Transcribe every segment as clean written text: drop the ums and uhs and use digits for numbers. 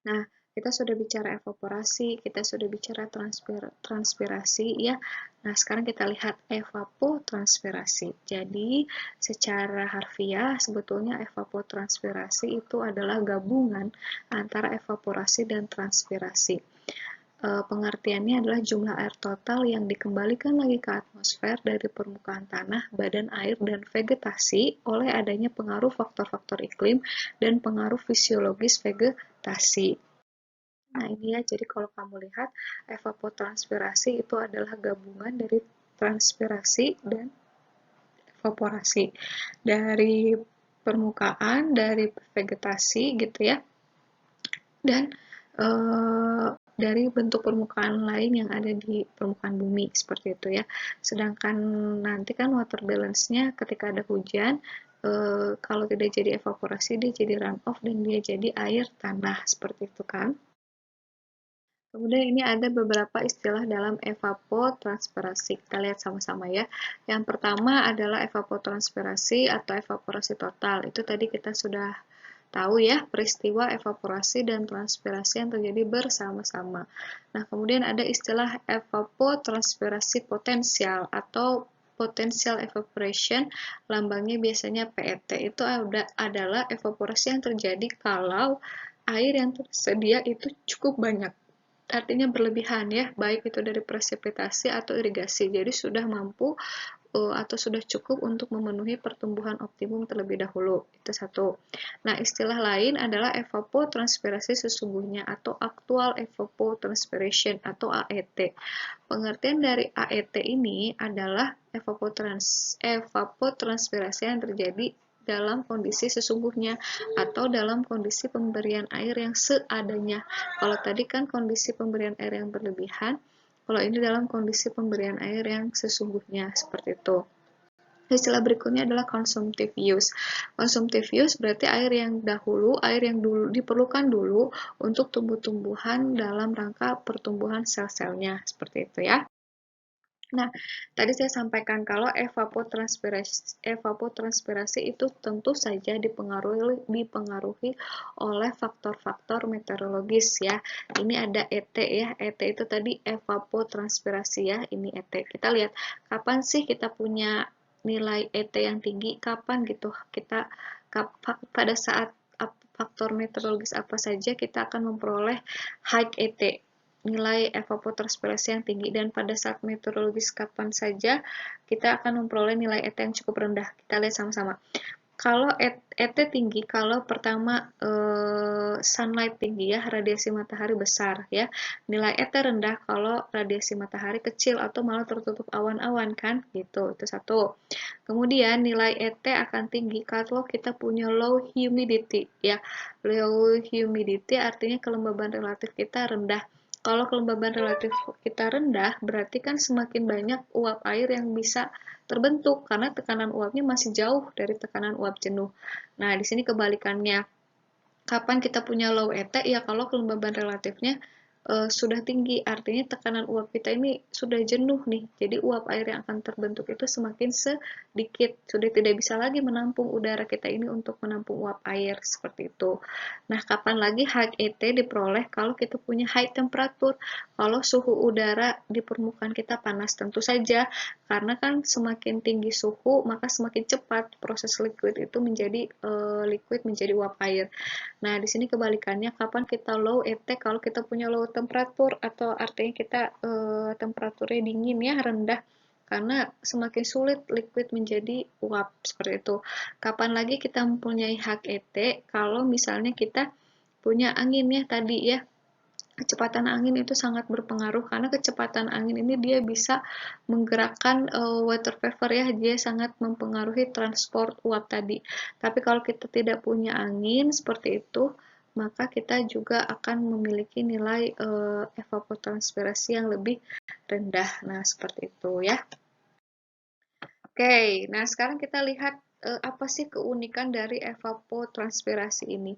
Nah, kita sudah bicara evaporasi, kita sudah bicara transpirasi ya. Nah, sekarang kita lihat evapotranspirasi. Jadi, secara harfiah sebetulnya evapotranspirasi itu adalah gabungan antara evaporasi dan transpirasi. Pengertiannya adalah jumlah air total yang dikembalikan lagi ke atmosfer dari permukaan tanah, badan air, dan vegetasi oleh adanya pengaruh faktor-faktor iklim dan pengaruh fisiologis vegetasi. Nah, ini ya, jadi kalau kamu lihat, evapotranspirasi itu adalah gabungan dari transpirasi dan evaporasi. Dari permukaan, dari vegetasi gitu ya, dan dari bentuk permukaan lain yang ada di permukaan bumi, seperti itu ya. Sedangkan nanti kan water balance-nya ketika ada hujan, kalau tidak jadi evaporasi, dia jadi runoff dan dia jadi air tanah, seperti itu kan. Kemudian ini ada beberapa istilah dalam evapotranspirasi. Kita lihat sama-sama ya. Yang pertama adalah evapotranspirasi atau evaporasi total. Itu tadi kita sudah tahu ya, peristiwa evaporasi dan transpirasi yang terjadi bersama-sama. Nah, kemudian ada istilah evapotranspirasi potensial atau potential evaporation, lambangnya biasanya PET. Itu adalah evaporasi yang terjadi kalau air yang tersedia itu cukup banyak, artinya berlebihan ya, baik itu dari presipitasi atau irigasi. Jadi sudah mampu atau sudah cukup untuk memenuhi pertumbuhan optimum terlebih dahulu. Itu satu. Nah, istilah lain adalah evapotranspirasi sesungguhnya atau actual evapotranspiration atau AET. Pengertian dari AET ini adalah evapotranspirasi yang terjadi dalam kondisi sesungguhnya atau dalam kondisi pemberian air yang seadanya. Kalau tadi kan kondisi pemberian air yang berlebihan, kalau ini dalam kondisi pemberian air yang sesungguhnya, seperti itu. Istilah berikutnya adalah consumptive use. Consumptive use berarti air yang dulu diperlukan dulu untuk tumbuh-tumbuhan dalam rangka pertumbuhan sel-selnya, seperti itu ya. Nah, tadi saya sampaikan kalau evapotranspirasi itu tentu saja dipengaruhi oleh faktor-faktor meteorologis ya. Ini ada ET ya. ET itu tadi evapotranspirasi ya. Ini ET. Kita lihat kapan sih kita punya nilai ET yang tinggi, kapan gitu. Pada saat faktor meteorologis apa saja kita akan memperoleh high ET, nilai evapotranspirasi yang tinggi, dan pada saat meteorologis kapan saja kita akan memperoleh nilai ET yang cukup rendah. Kita lihat sama-sama. Kalau ET tinggi, kalau pertama sunlight tinggi ya, radiasi matahari besar ya. Nilai ET rendah kalau radiasi matahari kecil atau malah tertutup awan-awan kan, gitu. Itu satu. Kemudian nilai ET akan tinggi kalau kita punya low humidity ya. Low humidity artinya kelembaban relatif kita rendah. Kalau kelembaban relatif kita rendah, berarti kan semakin banyak uap air yang bisa terbentuk karena tekanan uapnya masih jauh dari tekanan uap jenuh. Nah, di sini kebalikannya. Kapan kita punya low ET? Ya kalau kelembaban relatifnya sudah tinggi, artinya tekanan uap kita ini sudah jenuh nih. Jadi uap air yang akan terbentuk itu semakin sedikit, sudah tidak bisa lagi menampung udara kita ini untuk menampung uap air, seperti itu. Nah, kapan lagi high ET diperoleh? Kalau kita punya high temperatur, kalau suhu udara di permukaan kita panas, tentu saja karena kan semakin tinggi suhu maka semakin cepat proses liquid itu menjadi liquid menjadi uap air. Nah, di sini kebalikannya, kapan kita low ET? Kalau kita punya low temperatur, atau artinya kita temperaturnya dingin ya, rendah, karena semakin sulit liquid menjadi uap, seperti itu. Kapan lagi kita mempunyai high ET? Kalau misalnya kita punya angin ya tadi ya, kecepatan angin itu sangat berpengaruh karena kecepatan angin ini dia bisa menggerakkan water vapor ya, dia sangat mempengaruhi transport uap tadi. Tapi kalau kita tidak punya angin seperti itu, maka kita juga akan memiliki nilai evapotranspirasi yang lebih rendah. Nah, seperti itu ya. Oke, nah sekarang kita lihat apa sih keunikan dari evapotranspirasi ini.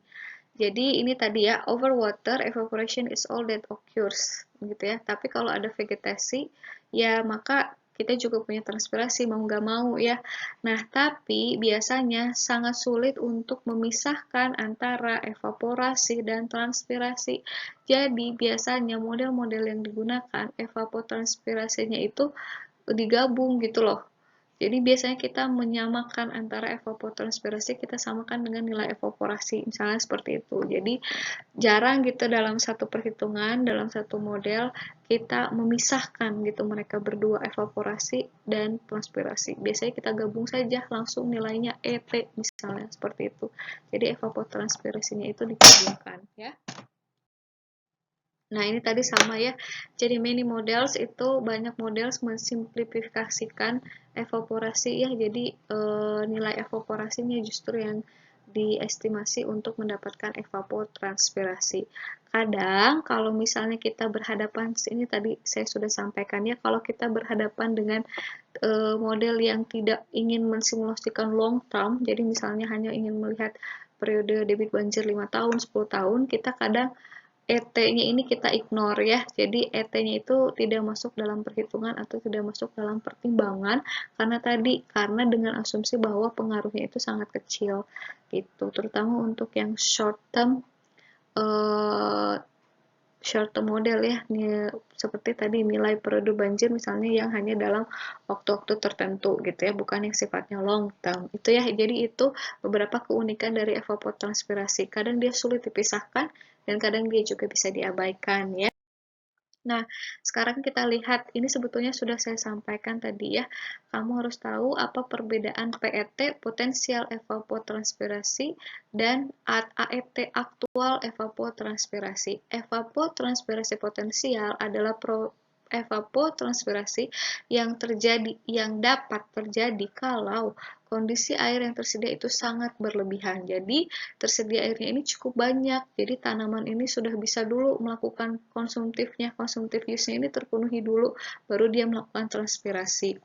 Jadi ini tadi ya, over water evaporation is all that occurs gitu ya. Tapi kalau ada vegetasi ya maka kita juga punya transpirasi, mau nggak mau ya. Nah, tapi biasanya sangat sulit untuk memisahkan antara evaporasi dan transpirasi. Jadi, biasanya model-model yang digunakan evapotranspirasinya itu digabung gitu loh. Jadi biasanya kita menyamakan antara evapotranspirasi, kita samakan dengan nilai evaporasi, misalnya seperti itu. Jadi jarang gitu dalam satu perhitungan, dalam satu model, kita memisahkan gitu mereka berdua, evaporasi dan transpirasi. Biasanya kita gabung saja langsung nilainya ET misalnya, seperti itu. Jadi evapotranspirasinya itu digabungkan ya. Nah, ini tadi sama ya. Jadi many models itu banyak model mensimplifikasikan evaporasi ya. Jadi nilai evaporasinya justru yang diestimasi untuk mendapatkan evapotranspirasi. Kadang kalau misalnya kita berhadapan, ini tadi saya sudah sampaikan ya, kalau kita berhadapan dengan model yang tidak ingin mensimulasikan long term, jadi misalnya hanya ingin melihat periode debit banjir 5 tahun, 10 tahun, kita kadang ET-nya ini kita ignore ya. Jadi ET-nya itu tidak masuk dalam perhitungan atau tidak masuk dalam pertimbangan karena dengan asumsi bahwa pengaruhnya itu sangat kecil gitu. Terutama untuk yang short term model ya. Seperti tadi nilai periode banjir misalnya yang hanya dalam waktu-waktu tertentu gitu ya, bukan yang sifatnya long term. Itu ya. Jadi itu beberapa keunikan dari evapotranspirasi. Kadang dia sulit dipisahkan dan kadang dia juga bisa diabaikan ya. Nah, sekarang kita lihat, ini sebetulnya sudah saya sampaikan tadi ya. Kamu harus tahu apa perbedaan PET, potensial evapotranspirasi, dan AET, aktual evapotranspirasi. Evapotranspirasi potensial adalah evapotranspirasi yang dapat terjadi kalau kondisi air yang tersedia itu sangat berlebihan. Jadi, tersedia airnya ini cukup banyak. Jadi, tanaman ini sudah bisa dulu melakukan konsumtif use-nya ini terpenuhi dulu, baru dia melakukan transpirasi.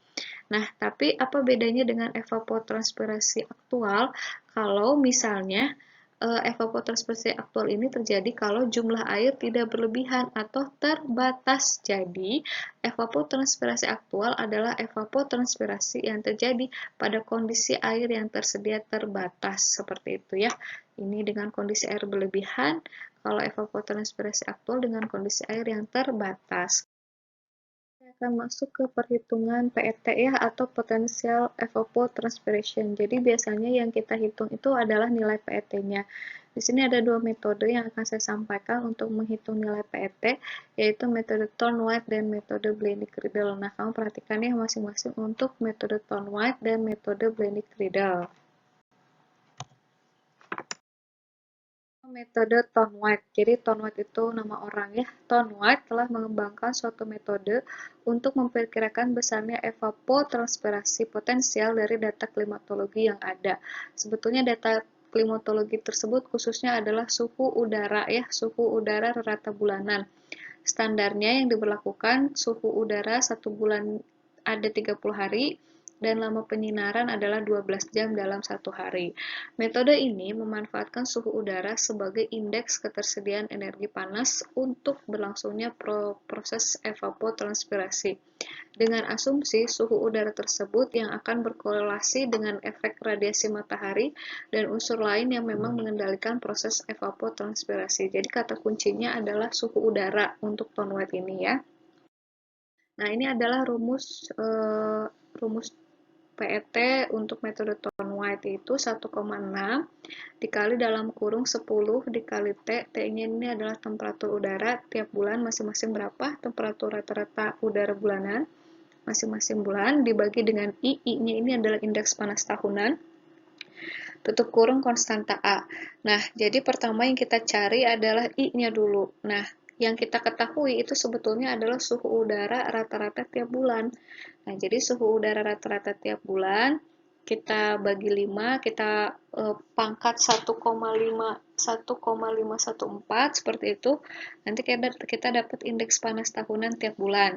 Nah, tapi apa bedanya dengan evapotranspirasi aktual? Kalau misalnya evapotranspirasi aktual ini terjadi kalau jumlah air tidak berlebihan atau terbatas. Jadi, evapotranspirasi aktual adalah evapotranspirasi yang terjadi pada kondisi air yang tersedia terbatas. Seperti itu ya. Ini dengan kondisi air berlebihan, kalau evapotranspirasi aktual dengan kondisi air yang terbatas. Akan masuk ke perhitungan PET ya, atau Potential Evapotranspiration. Jadi biasanya yang kita hitung itu adalah nilai PET-nya. Di sini ada dua metode yang akan saya sampaikan untuk menghitung nilai PET, yaitu metode Thorne-White dan metode Blendick-Riddle. Nah, kamu perhatikan ya masing-masing untuk metode Thorne-White dan metode Blendick-Riddle. Metode Thorne-White. Jadi Thorne-White itu nama orang ya. Thorne-White telah mengembangkan suatu metode untuk memperkirakan besarnya evapotranspirasi potensial dari data klimatologi yang ada. Sebetulnya data klimatologi tersebut khususnya adalah suhu udara ya, suhu udara rata bulanan. Standarnya yang diberlakukan suhu udara 1 bulan ada 30 hari, dan lama penyinaran adalah 12 jam dalam 1 hari. Metode ini memanfaatkan suhu udara sebagai indeks ketersediaan energi panas untuk berlangsungnya proses evapotranspirasi, dengan asumsi suhu udara tersebut yang akan berkorelasi dengan efek radiasi matahari dan unsur lain yang memang mengendalikan proses evapotranspirasi. Jadi kata kuncinya adalah suhu udara untuk Thorne-White ini ya. Nah, ini adalah rumus PET untuk metode Thorne-White itu 1,6 dikali dalam kurung 10 dikali T. T-nya ini adalah temperatur udara tiap bulan masing-masing berapa? Temperatur rata-rata udara bulanan masing-masing bulan dibagi dengan I. I-nya ini adalah indeks panas tahunan. Tutup kurung konstanta A. Nah, jadi pertama yang kita cari adalah I-nya dulu. Nah, yang kita ketahui itu sebetulnya adalah suhu udara rata-rata tiap bulan. Nah, jadi suhu udara rata-rata tiap bulan kita bagi 5, kita pangkat 1,514 seperti itu. Nanti kita dapat indeks panas tahunan tiap bulan.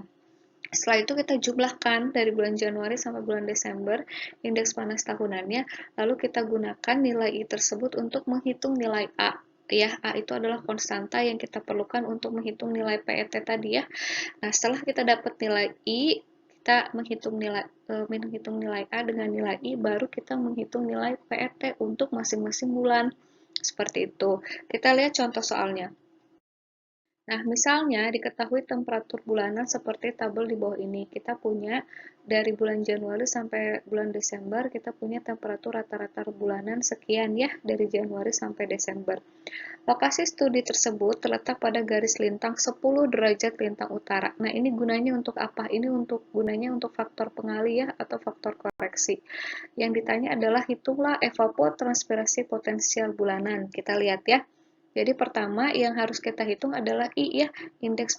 Setelah itu kita jumlahkan dari bulan Januari sampai bulan Desember indeks panas tahunannya, lalu kita gunakan nilai I tersebut untuk menghitung nilai A. Ya, A itu adalah konstanta yang kita perlukan untuk menghitung nilai PET tadi ya. Nah, setelah kita dapat nilai I, kita kita menghitung nilai A dengan nilai I, baru kita menghitung nilai PET untuk masing-masing bulan. Seperti itu. Kita lihat contoh soalnya. Nah, misalnya diketahui temperatur bulanan seperti tabel di bawah ini. Kita punya dari bulan Januari sampai bulan Desember, kita punya temperatur rata-rata bulanan sekian ya, dari Januari sampai Desember. Lokasi studi tersebut terletak pada garis lintang 10 derajat lintang utara. Nah, ini gunanya untuk apa? Ini gunanya untuk faktor pengali ya, atau faktor koreksi. Yang ditanya adalah hitunglah evapotranspirasi potensial bulanan. Kita lihat ya. Jadi pertama yang harus kita hitung adalah I ya, indeks.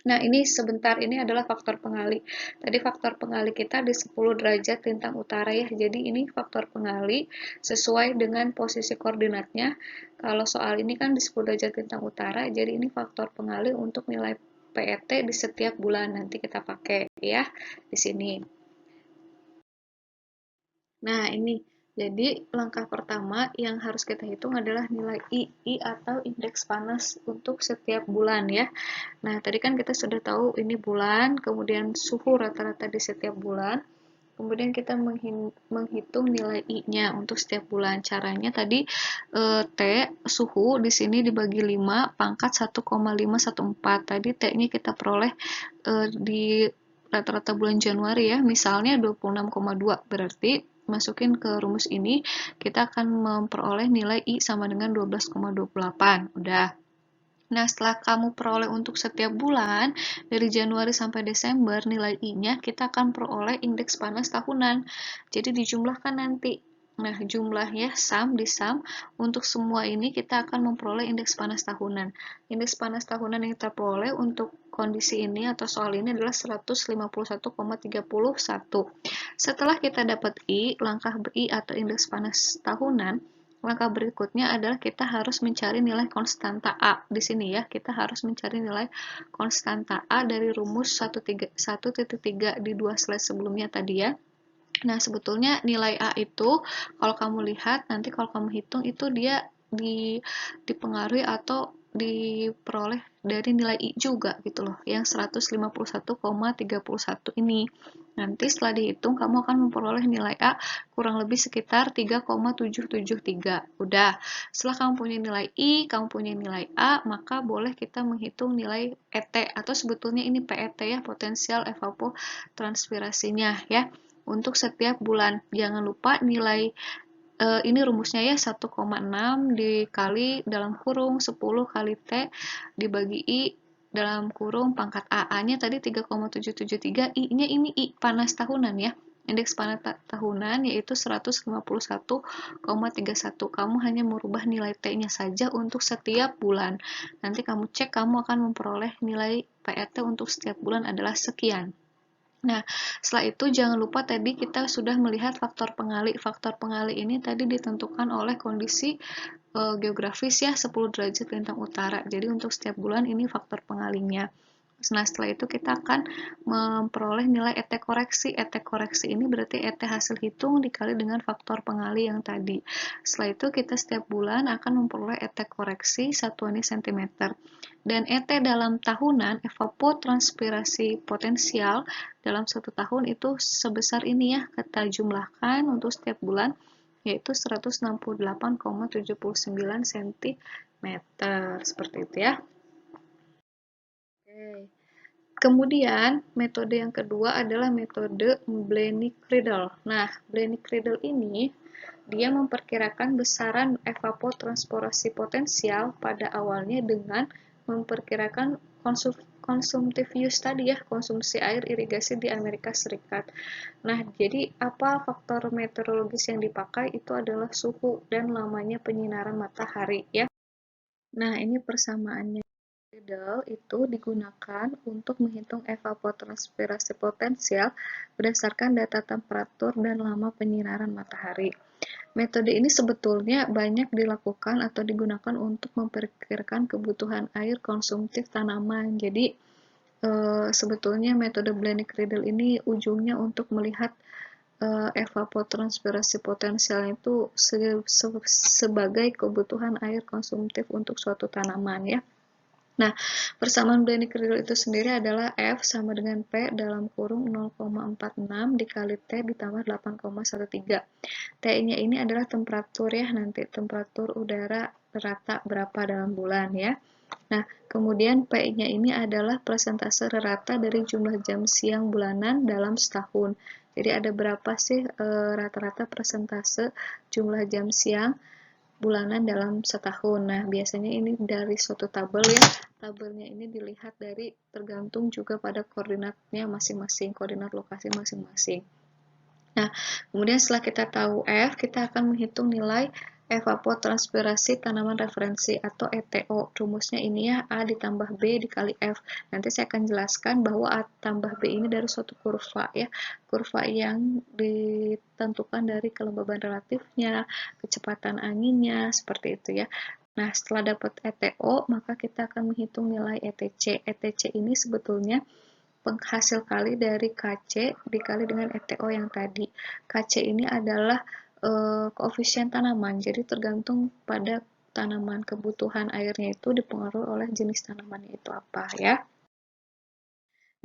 Nah, ini sebentar, ini adalah faktor pengali. Tadi faktor pengali kita di 10 derajat lintang utara ya. Jadi ini faktor pengali sesuai dengan posisi koordinatnya. Kalau soal ini kan di 10 derajat lintang utara, jadi ini faktor pengali untuk nilai PET di setiap bulan. Nanti kita pakai ya di sini. Nah, ini. Jadi, langkah pertama yang harus kita hitung adalah nilai I atau indeks panas untuk setiap bulan ya. Nah, tadi kan kita sudah tahu ini bulan, kemudian suhu rata-rata di setiap bulan, kemudian kita menghitung nilai I-nya untuk setiap bulan. Caranya tadi T, suhu di sini dibagi 5, pangkat 1,514. Tadi T-nya kita peroleh di rata-rata bulan Januari ya, misalnya 26,2, berarti masukin ke rumus ini, kita akan memperoleh nilai I sama dengan 12,28. Udah. Nah, setelah kamu peroleh untuk setiap bulan, dari Januari sampai Desember, nilai I-nya kita akan peroleh indeks panas tahunan. Jadi dijumlahkan nanti. Nah, jumlahnya disum, untuk semua ini kita akan memperoleh indeks panas tahunan. Indeks panas tahunan yang kita peroleh untuk kondisi ini atau soal ini adalah 151,31. Setelah kita dapat I, langkah I atau indeks panas tahunan, langkah berikutnya adalah kita harus mencari nilai konstanta A. Di sini ya, kita harus mencari nilai konstanta A dari rumus 1.3 di 2 slide sebelumnya tadi ya. Nah, sebetulnya nilai A itu, kalau kamu lihat, nanti kalau kamu hitung, itu dia dipengaruhi atau diperoleh dari nilai I juga gitu loh, yang 151,31 ini. Nanti setelah dihitung, kamu akan memperoleh nilai A kurang lebih sekitar 3,773. Udah, setelah kamu punya nilai I, kamu punya nilai A, maka boleh kita menghitung nilai ET, atau sebetulnya ini PET ya, potensial evapotranspirasinya ya, untuk setiap bulan. Jangan lupa nilai ini rumusnya ya, 1,6 dikali dalam kurung 10 kali T dibagi I dalam kurung pangkat A-nya tadi 3,773, I-nya ini I panas tahunan ya. Indeks panas tahunan yaitu 151,31. Kamu hanya merubah nilai T-nya saja untuk setiap bulan. Nanti kamu cek, kamu akan memperoleh nilai PET untuk setiap bulan adalah sekian. Nah, setelah itu jangan lupa tadi kita sudah melihat faktor pengali. Faktor pengali ini tadi ditentukan oleh kondisi geografis ya, 10 derajat lintang utara. Jadi untuk setiap bulan ini faktor pengalinya. Nah, setelah itu kita akan memperoleh nilai ET koreksi. ET koreksi ini berarti ET hasil hitung dikali dengan faktor pengali yang tadi. Setelah itu kita setiap bulan akan memperoleh ET koreksi, satuannya cm. Dan ET dalam tahunan, evapotranspirasi potensial dalam 1 tahun itu sebesar ini ya, kita jumlahkan untuk setiap bulan, yaitu 168,79 cm. Seperti itu ya. Oke. Kemudian, metode yang kedua adalah metode Blenny-Criddle. Nah, Blenny-Criddle ini, dia memperkirakan besaran evapotranspirasi potensial pada awalnya dengan memperkirakan konsumtif use tadi ya, konsumsi air irigasi di Amerika Serikat. Nah, jadi apa faktor meteorologis yang dipakai? Itu adalah suhu dan lamanya penyinaran matahari ya. Nah, ini persamaannya. Criddle itu digunakan untuk menghitung evapotranspirasi potensial berdasarkan data temperatur dan lama penyinaran matahari. Metode ini sebetulnya banyak dilakukan atau digunakan untuk memperkirakan kebutuhan air konsumtif tanaman. Jadi, sebetulnya metode Blenny-Criddle ini ujungnya untuk melihat evapotranspirasi potensial itu sebagai kebutuhan air konsumtif untuk suatu tanaman ya. Nah, persamaan Blaine Creedle itu sendiri adalah F sama dengan P dalam kurung 0,46 dikali T ditambah 8,13. T-nya ini adalah temperatur ya, nanti temperatur udara rata berapa dalam bulan ya. Nah, kemudian P-nya ini adalah persentase rata dari jumlah jam siang bulanan dalam setahun. Jadi ada berapa sih rata-rata persentase jumlah jam siang bulanan dalam setahun. Nah, biasanya ini dari suatu tabel ya. Tabelnya ini dilihat dari tergantung juga pada koordinatnya masing-masing, koordinat lokasi masing-masing. Nah, kemudian setelah kita tahu F, kita akan menghitung nilai evapotranspirasi tanaman referensi atau ETO. Rumusnya ini ya, A ditambah B dikali F. Nanti saya akan jelaskan bahwa A tambah B ini dari suatu kurva ya. Kurva yang ditentukan dari kelembaban relatifnya, kecepatan anginnya, seperti itu ya. Nah, setelah dapat ETO, maka kita akan menghitung nilai ETC. ETC ini sebetulnya penghasil kali dari KC dikali dengan ETO yang tadi. KC ini adalah koefisien tanaman, jadi tergantung pada tanaman, kebutuhan airnya itu dipengaruhi oleh jenis tanamannya itu apa ya.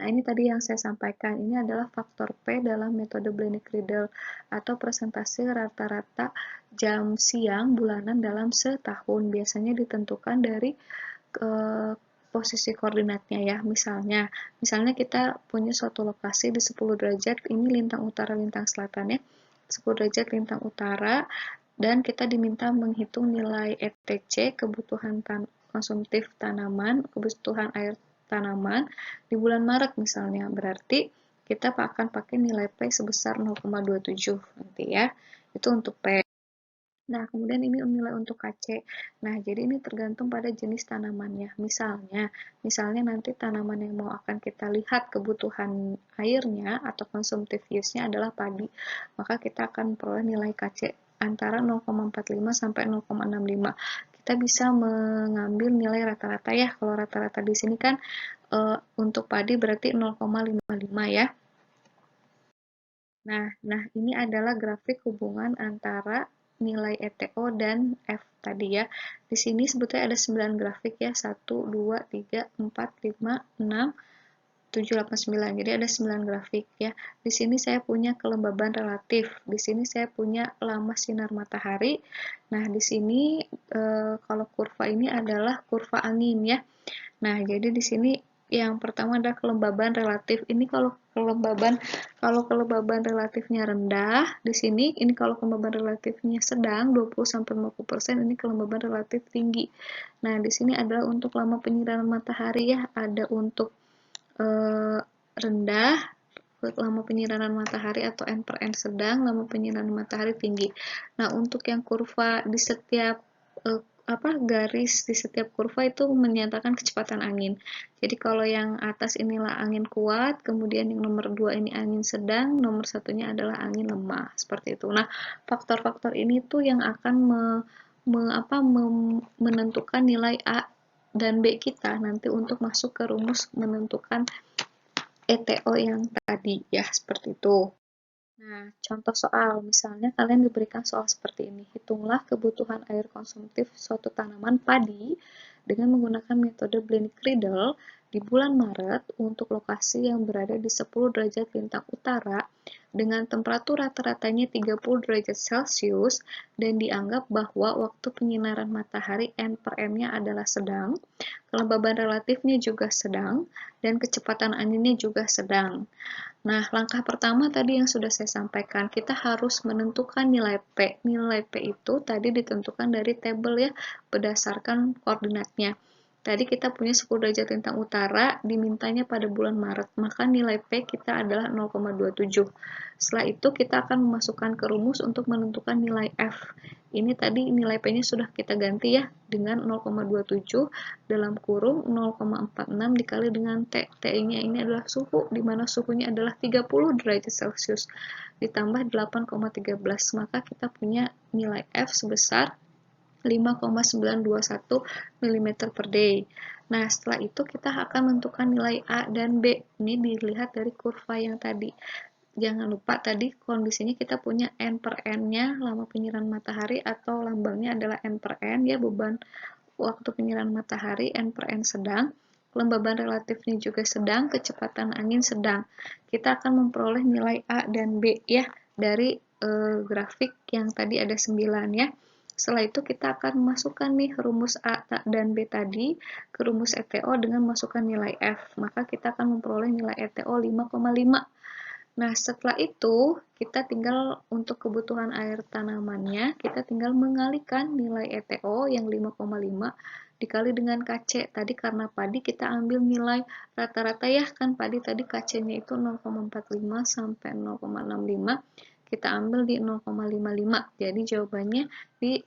Nah, ini tadi yang saya sampaikan, ini adalah faktor P dalam metode Blaine Creedle atau presentasi rata-rata jam siang bulanan dalam setahun. Biasanya ditentukan dari posisi koordinatnya ya. Misalnya kita punya suatu lokasi di 10 derajat, ini lintang utara lintang selatan ya. 10 derajat lintang utara, dan kita diminta menghitung nilai ETC, kebutuhan konsumtif tanaman, kebutuhan air tanaman di bulan Maret misalnya. Berarti kita akan pakai nilai P sebesar 0,27 nanti ya. Itu untuk P. Nah, kemudian ini nilai untuk KC. Nah, jadi ini tergantung pada jenis tanamannya. Misalnya nanti tanaman yang mau akan kita lihat kebutuhan airnya atau konsumtif use-nya adalah padi. Maka kita akan peroleh nilai KC antara 0,45 sampai 0,65. Kita bisa mengambil nilai rata-rata ya. Kalau rata-rata di sini kan untuk padi berarti 0,55 ya. Nah, ini adalah grafik hubungan antara nilai ETO dan F tadi ya. Di sini sebetulnya ada 9 grafik ya. 1, 2, 3, 4, 5, 6, 7, 8, 9. Jadi ada 9 grafik ya. Di sini saya punya kelembaban relatif. Di sini saya punya lama sinar matahari. Nah, di sini kalau kurva ini adalah kurva angin ya. Nah, jadi di sini yang pertama adalah kelembaban relatif. Ini kalau kelembaban relatifnya rendah, di sini ini kalau kelembaban relatifnya sedang 20-50%, ini kelembaban relatif tinggi. Nah, di sini adalah untuk lama penyinaran matahari ya, ada untuk rendah, lama penyinaran matahari atau N per N sedang, lama penyinaran matahari tinggi. Nah, untuk yang kurva di setiap garis di setiap kurva itu menyatakan kecepatan angin. Jadi kalau yang atas inilah angin kuat, kemudian yang nomor 2 ini angin sedang, nomor satunya adalah angin lemah, seperti itu. Nah, faktor-faktor ini tuh yang akan menentukan nilai A dan B kita nanti untuk masuk ke rumus menentukan ETO yang tadi ya, seperti itu. Nah, contoh soal, misalnya kalian diberikan soal seperti ini. Hitunglah kebutuhan air konsumtif suatu tanaman padi dengan menggunakan metode Blaine Creedle di bulan Maret untuk lokasi yang berada di 10 derajat lintang utara dengan temperatur rata-ratanya 30 derajat Celcius dan dianggap bahwa waktu penyinaran matahari N per M-nya adalah sedang, kelembaban relatifnya juga sedang, dan kecepatan anginnya juga sedang. Nah, langkah pertama tadi yang sudah saya sampaikan, kita harus menentukan nilai P. Nilai P itu tadi ditentukan dari tabel ya, berdasarkan koordinatnya. Tadi kita punya 10 derajat lintang utara, dimintanya pada bulan Maret, maka nilai P kita adalah 0,27. Setelah itu kita akan memasukkan ke rumus untuk menentukan nilai F. Ini tadi nilai P-nya sudah kita ganti ya, dengan 0,27 dalam kurung 0,46 dikali dengan T. T-nya ini adalah suhu, di mana suhunya adalah 30 derajat Celcius, ditambah 8,13, maka kita punya nilai F sebesar 5,921 mm per day. Nah, setelah itu kita akan menentukan nilai A dan B. Ini dilihat dari kurva yang tadi. Jangan lupa tadi kondisinya kita punya N per N-nya, lama penyinaran matahari atau lambangnya adalah N per N ya, beban waktu penyinaran matahari N per N sedang, kelembaban relatifnya juga sedang, kecepatan angin sedang. Kita akan memperoleh nilai A dan B ya dari grafik yang tadi ada 9 ya. Setelah itu kita akan memasukkan nih rumus A dan B tadi ke rumus ETO dengan masukkan nilai F. Maka kita akan memperoleh nilai ETO 5,5. Nah, setelah itu kita tinggal untuk kebutuhan air tanamannya, kita tinggal mengalihkan nilai ETO yang 5,5 dikali dengan KC. Tadi karena padi kita ambil nilai rata-rata ya, kan padi tadi KC-nya itu 0,45 sampai 0,65. Kita ambil di 0,55. Jadi jawabannya di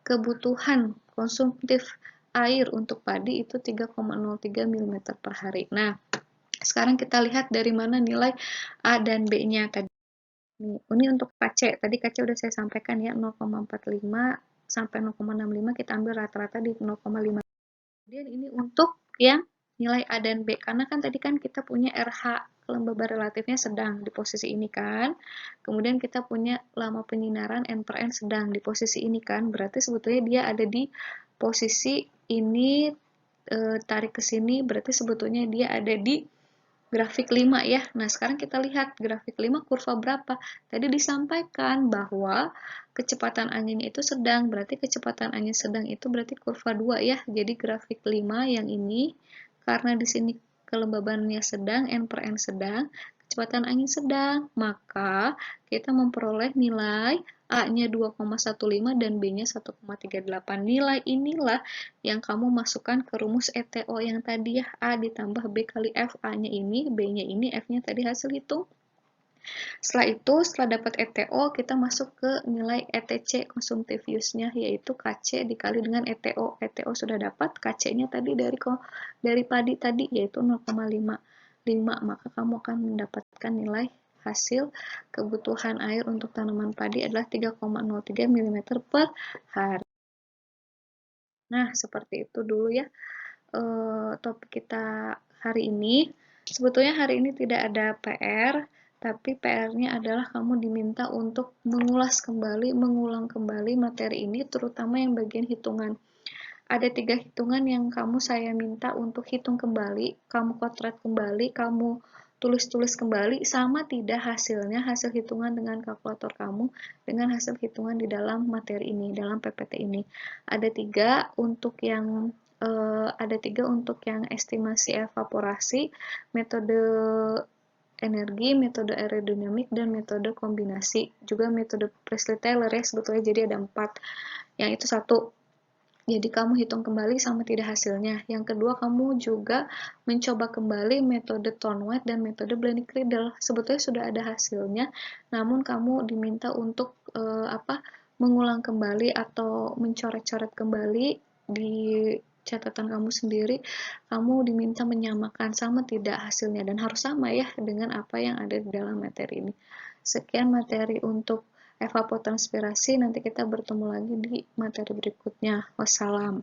kebutuhan konsumtif air untuk padi itu 3,03 mm per hari. Nah, sekarang kita lihat dari mana nilai A dan B-nya tadi. Ini untuk KC. Tadi KC udah saya sampaikan ya, 0,45 sampai 0,65 kita ambil rata-rata di 0,5. Kemudian ini untuk yang nilai A dan B, karena kan tadi kan kita punya RH, kelembaban relatifnya sedang di posisi ini kan. Kemudian kita punya lama penyinaran N per N sedang di posisi ini kan. Berarti sebetulnya dia ada di posisi ini, tarik ke sini, berarti sebetulnya dia ada di grafik 5 ya. Nah, sekarang kita lihat grafik 5 kurva berapa. Tadi disampaikan bahwa kecepatan anginnya itu sedang, berarti kecepatan angin sedang itu berarti kurva 2 ya. Jadi grafik 5 yang ini, karena di sini kelembabannya sedang, N per N sedang, kecepatan angin sedang, maka kita memperoleh nilai A-nya 2,15 dan B-nya 1,38. Nilai inilah yang kamu masukkan ke rumus ETO yang tadi ya, A ditambah B kali F, A-nya ini, B-nya ini, F-nya tadi hasil hitung. Setelah itu, setelah dapat ETO, kita masuk ke nilai ETC, consumptive use-nya, yaitu KC dikali dengan ETO. ETO sudah dapat, KC-nya tadi dari padi tadi, yaitu 0,55. Maka kamu akan mendapatkan nilai hasil kebutuhan air untuk tanaman padi adalah 3,03 mm per hari. Nah, seperti itu dulu ya topik kita hari ini. Sebetulnya hari ini tidak ada PR, tapi PR-nya adalah kamu diminta untuk mengulang kembali materi ini, terutama yang bagian hitungan. Ada 3 hitungan yang saya minta untuk hitung kembali, kamu kotret kembali, kamu tulis-tulis kembali, sama tidak hasilnya, hasil hitungan dengan kalkulator kamu, dengan hasil hitungan di dalam materi ini, dalam PPT ini. Ada 3 untuk yang estimasi evaporasi, metode energi, metode aerodinamik, dan metode kombinasi. Juga metode Presley-Taylor ya, sebetulnya jadi ada 4. Yang itu 1. Jadi kamu hitung kembali sama tidak hasilnya. Yang kedua, kamu juga mencoba kembali metode Thornwright dan metode Blaney-Criddle. Sebetulnya sudah ada hasilnya, namun kamu diminta untuk mengulang kembali atau mencoret-coret kembali di catatan kamu sendiri. Kamu diminta menyamakan sama tidak hasilnya, dan harus sama ya dengan apa yang ada di dalam materi ini. Sekian materi untuk evapotranspirasi, nanti kita bertemu lagi di materi berikutnya. Wassalam.